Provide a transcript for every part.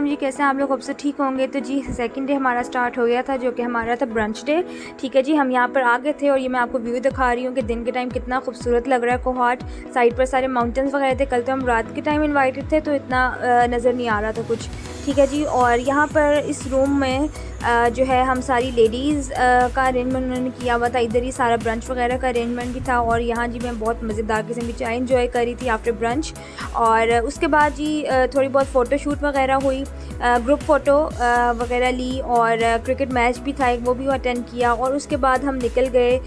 जी, कैसे हैं आप लोग? अब से ठीक होंगे। तो जी सेकंड डे हमारा स्टार्ट हो गया था, जो कि हमारा था ब्रंच डे। ठीक है जी, हम यहाँ पर आ गए थे और ये मैं आपको व्यू दिखा रही हूँ कि दिन के टाइम कितना खूबसूरत लग रहा है। कोहाट साइड पर सारे माउंटेन्स वगैरह थे। कल तो हम रात के टाइम इन्वाइटेड थे तो इतना नज़र नहीं आ रहा था कुछ। ठीक है जी, और यहाँ पर इस रूम में जो है हम सारी लेडीज़ का अरेंजमेंट उन्होंने किया हुआ था। इधर ही सारा ब्रंच वगैरह का अरेंजमेंट भी था और यहाँ जी मैं बहुत मज़ेदार किस्म की चाय इंजॉय करी थी आफ्टर ब्रंच। और उसके बाद जी थोड़ी बहुत फ़ोटो शूट वगैरह हुई, ग्रुप फ़ोटो वगैरह ली और क्रिकेट मैच भी था एक, वो भी अटेंड किया। और उसके बाद हम निकल गए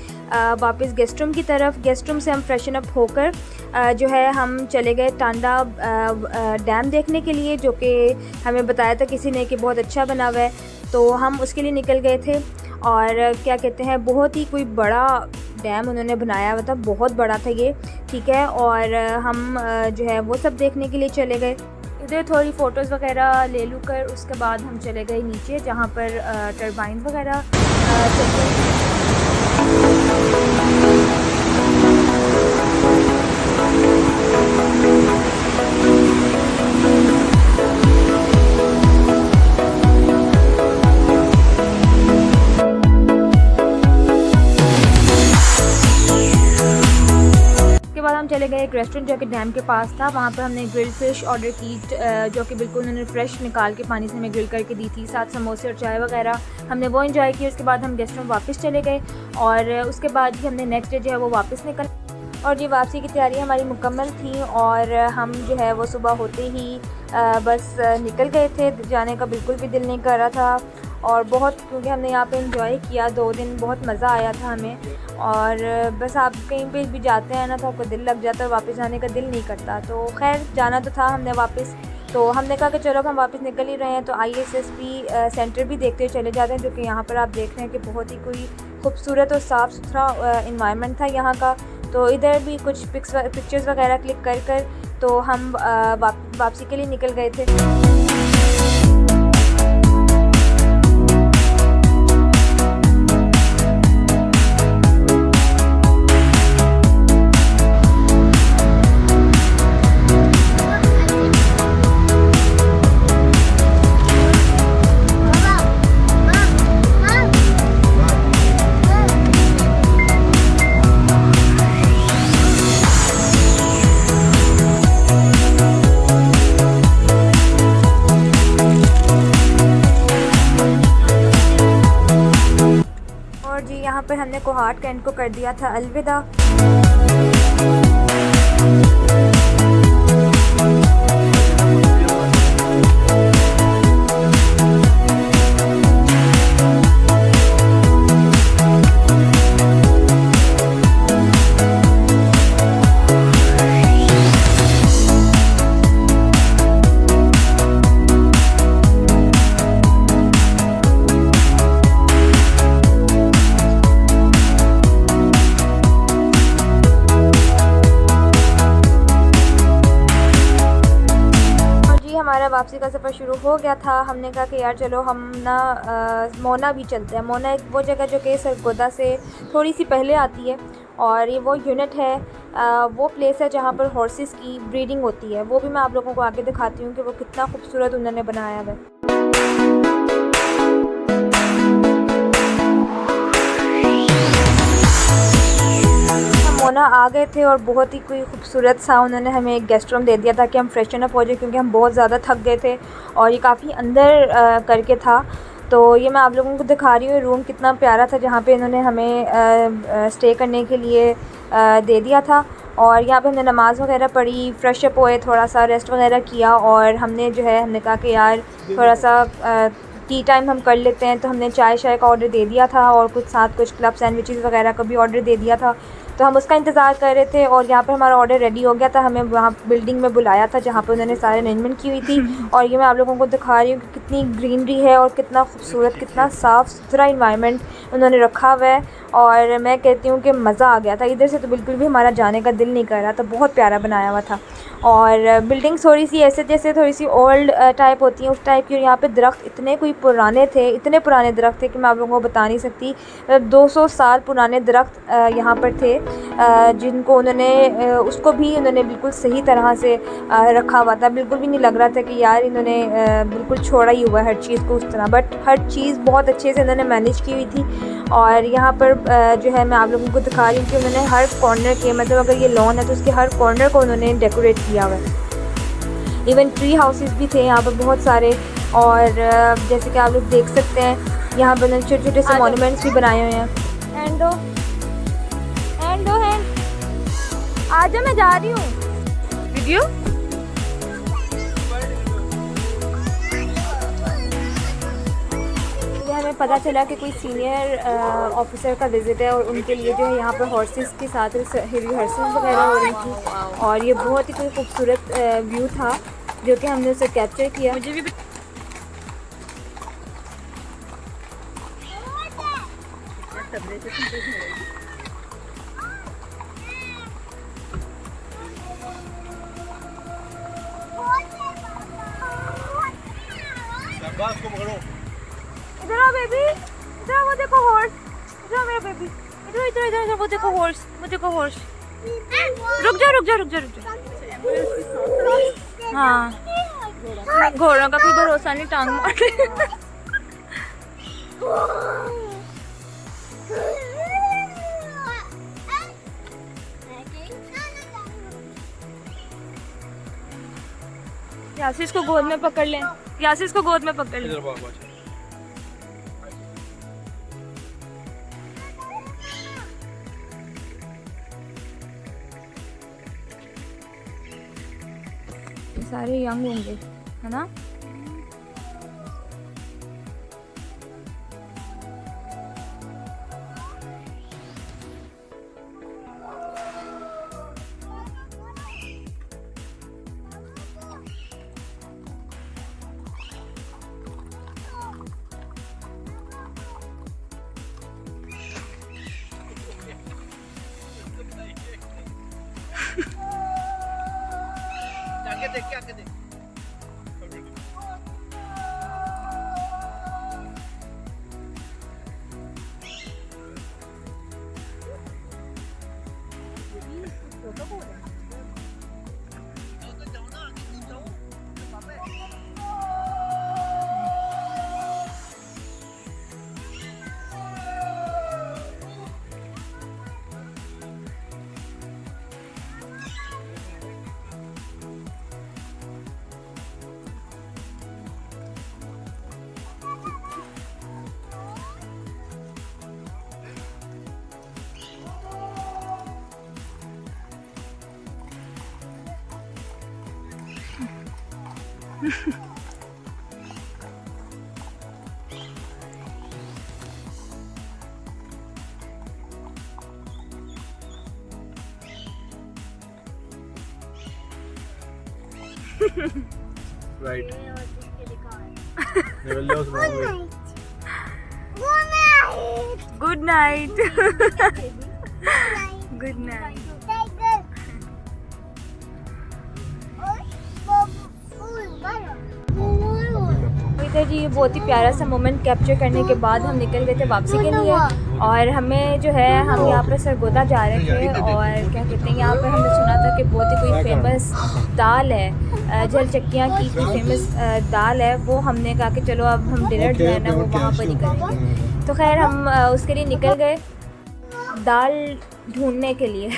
वापस गेस्ट रूम की तरफ। गेस्ट रूम से हम फ्रेशन अप होकर जो है हम चले गए टांडा डैम देखने के लिए, जो कि हमें बताया था किसी ने कि बहुत अच्छा बना हुआ है, तो हम उसके लिए निकल गए थे। और क्या कहते हैं, बहुत ही कोई बड़ा डैम उन्होंने बनाया हुआ था, बहुत बड़ा था ये। ठीक है, और हम जो है वो सब देखने के लिए चले गए। इधर थोड़ी फ़ोटोज़ वगैरह ले लूँ कर उसके बाद हम चले गए नीचे, जहाँ पर टरबाइन वगैरह चलते हैं। बाद हम चले गए एक रेस्टोरेंट जो कि डैम के पास था। वहाँ पर हमने ग्रिल्ड फ़िश ऑर्डर की, जो कि बिल्कुल उन्होंने फ़्रेश निकाल के पानी से हमें ग्रिल करके दी थी। साथ समोसे और चाय वगैरह हमने वो एंजॉय की। उसके बाद हम गेस्ट रूम वापस चले गए और उसके बाद ही हमने नेक्स्ट डे जो है वो वापस निकल, और ये वापसी की तैयारी हमारी मुकम्मल थी। और हम जो है वो सुबह होते ही बस निकल गए थे। जाने का बिल्कुल भी दिल नहीं कर रहा था और बहुत, क्योंकि हमने यहाँ पे एंजॉय किया 2 दिन, बहुत मज़ा आया था हमें। और बस आप कहीं पे भी जाते हैं ना तो आपको दिल लग जाता है, वापस जाने का दिल नहीं करता। तो खैर जाना तो था हमने वापस, तो हमने कहा कि चलो अब हम वापस निकल ही रहे हैं तो ISSP सेंटर भी देखते हुए चले जाते हैं, जो कि यहाँ पर आप देख रहे हैं कि बहुत ही कोई खूबसूरत और साफ़ सुथरा इन्वायरमेंट था यहाँ का। तो इधर भी कुछ पिक्चर्स वगैरह क्लिक कर तो हम वापसी के लिए निकल गए थे। यहाँ पर हमने कोहाट कैंट को कर दिया था अलविदा। हमारा वापसी का सफ़र शुरू हो गया था। हमने कहा कि यार चलो हम ना मोना भी चलते हैं। मोना एक वो जगह जो कि सरगोदा से थोड़ी सी पहले आती है और ये वो यूनिट है, वो प्लेस है जहाँ पर हॉर्सेस की ब्रीडिंग होती है। वो भी मैं आप लोगों को आगे दिखाती हूँ कि वो कितना खूबसूरत उन्होंने बनाया है। मोना आ गए थे और बहुत ही कोई खूबसूरत सा उन्होंने हमें एक गेस्ट रूम दे दिया था कि हम फ्रेशन अप हो जाए, क्योंकि हम बहुत ज़्यादा थक गए थे और ये काफ़ी अंदर करके था। तो ये मैं आप लोगों को दिखा रही हूँ रूम कितना प्यारा था, जहाँ पे इन्होंने हमें स्टे करने के लिए दे दिया था। और यहाँ पे हमने नमाज़ वगैरह पढ़ी, फ्रेश अप हुए, थोड़ा सा रेस्ट वगैरह किया और हमने कहा कि यार थोड़ा सा टी टाइम हम कर लेते हैं। तो हमने चाय का ऑर्डर दे दिया था और कुछ क्लब सैंडविचेस वगैरह का भी ऑर्डर दे दिया था। तो हम उसका इंतज़ार कर रहे थे और यहाँ पर हमारा ऑर्डर रेडी हो गया था। हमें वहाँ बिल्डिंग में बुलाया था जहाँ पर उन्होंने सारे अरेंजमेंट की हुई थी। और ये मैं आप लोगों को दिखा रही हूँ कि कितनी ग्रीनरी है और कितना खूबसूरत, कितना साफ़ सुथरा इन्वायरमेंट उन्होंने रखा हुआ है। और मैं कहती हूँ कि मज़ा आ गया था। इधर से तो बिल्कुल भी हमारा जाने का दिल नहीं कर रहा था, बहुत प्यारा बनाया हुआ था। और बिल्डिंग्स थोड़ी सी ऐसे जैसे थोड़ी सी ओल्ड टाइप होती हैं उस टाइप की। और यहाँ पे दरख्त इतने कोई पुराने थे, इतने पुराने दरख्त थे कि मैं आप लोगों को बता नहीं सकती। 200 साल पुराने दरख्त यहाँ पर थे। जिनको उन्होंने उसको भी उन्होंने बिल्कुल सही तरह से रखा हुआ था। बिल्कुल भी नहीं लग रहा था कि यार इन्होंने बिल्कुल छोड़ा ही हुआ है हर चीज़ को उस तरह, बट हर चीज़ बहुत अच्छे से इन्होंने मैनेज की हुई थी। और यहाँ पर जो है मैं आप लोगों को दिखा रही हूँ कि उन्होंने हर कॉर्नर के, मतलब अगर ये लॉन है तो उसके हर कॉर्नर को उन्होंने डेकोरेट किया हुआ है। इवन ट्री हाउसेस भी थे यहाँ पर बहुत सारे, और जैसे कि आप लोग देख सकते हैं यहाँ पर छोटे छोटे से मॉन्यूमेंट्स भी बनाए हुए हैं। हैंड आजा, मैं जा रही हूँ वीडियो। हमें पता चला कि कोई सीनियर ऑफिसर का विज़िट है और उनके लिए जो है यहाँ पर हॉर्सेस के साथ रिहर्सल वगैरह हो रही थी, और ये बहुत ही कोई खूबसूरत व्यू था जो कि हमने उसे कैप्चर किया। मुझे भी इधर आओ बेबी, इधर आओ, वो देखो हॉर्स, इधर आओ मेरा बेबी, इधर इधर इधर इधर, वो देखो हॉर्स, वो देखो हॉर्स। रुक जा रुक जा रुक जा रुक जा। हाँ, घोड़ों का कोई भरोसा नहीं, टांग मार यासिस को गोद में पकड़ लें, यासिस को गोद में पकड़ लें। सारे यंग होंगे, है ना? आगे देख। Right. Good night. Good night. इधर जी बहुत ही प्यारा सा मोमेंट कैप्चर करने के बाद हम निकल गए थे वापसी के लिए, और हमें जो है हम यहाँ पर सरगोदा जा रहे थे, और क्या कहते हैं यहाँ पर हमने सुना था कि बहुत ही कोई फेमस दाल है, जल चक्कियाँ की कोई फेमस दाल है, वो हमने कहा कि चलो अब हम डिनर जो है ना वो वहाँ पर ही करेंगे। तो खैर हम उसके लिए निकल गए दाल ढूंढने के लिए।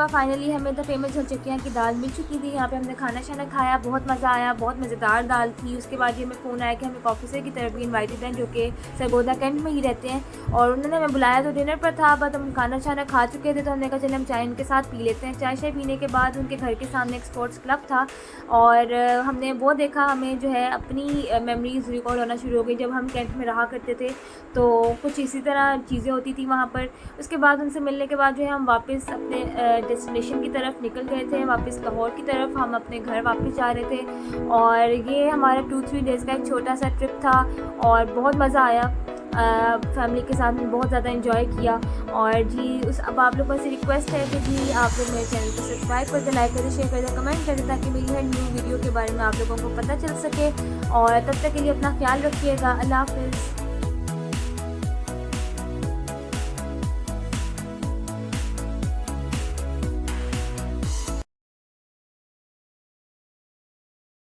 फाइनली हमें द फेमस जल चक्कियाँ की दाल मिल चुकी थी। यहाँ पे हमने खाना शाना खाया, बहुत मज़ा आया, बहुत मज़ेदार दाल थी। उसके बाद ये हमें फ़ोन आया कि हम एक ऑफिसर की तरफ भी इनवाइटेड हैं जो कि सरगोदा कैंट में ही रहते हैं, और उन्होंने हमें बुलाया तो डिनर पर था, बट हम खाना शाना खा चुके थे तो हमने कहा चले हम चाय उनके साथ पी लेते हैं। चाय शाय पीने के बाद उनके घर के सामने एक स्पोर्ट्स क्लब था, और हमने वो देखा, हमें जो है अपनी मेमोरीज़ रिकॉर्ड होना शुरू हो गई। जब हम कैंट में रहा करते थे तो कुछ इसी तरह चीज़ें होती थी वहाँ पर। उसके बाद उनसे मिलने के बाद जो है हम वापस अपने डेस्टिनेशन की तरफ तरफ निकल गए थे, वापस लाहौर की तरफ। हम अपने घर वापस जा रहे थे और ये हमारा 2-3 डेज़ का एक छोटा सा ट्रिप था और बहुत मज़ा आया। फैमिली के साथ में बहुत ज़्यादा एंजॉय किया। और जी अब आप लोगों से रिक्वेस्ट है कि जी आप लोग मेरे चैनल को सब्सक्राइब कर दें, लाइक करें, शेयर कर दें, कमेंट करें, ताकि मेरी हर न्यू वीडियो के बारे में आप लोगों को पता चल सके। और तब तक के लिए अपना ख्याल रखिएगा। अल्लाह हाफ़िज़।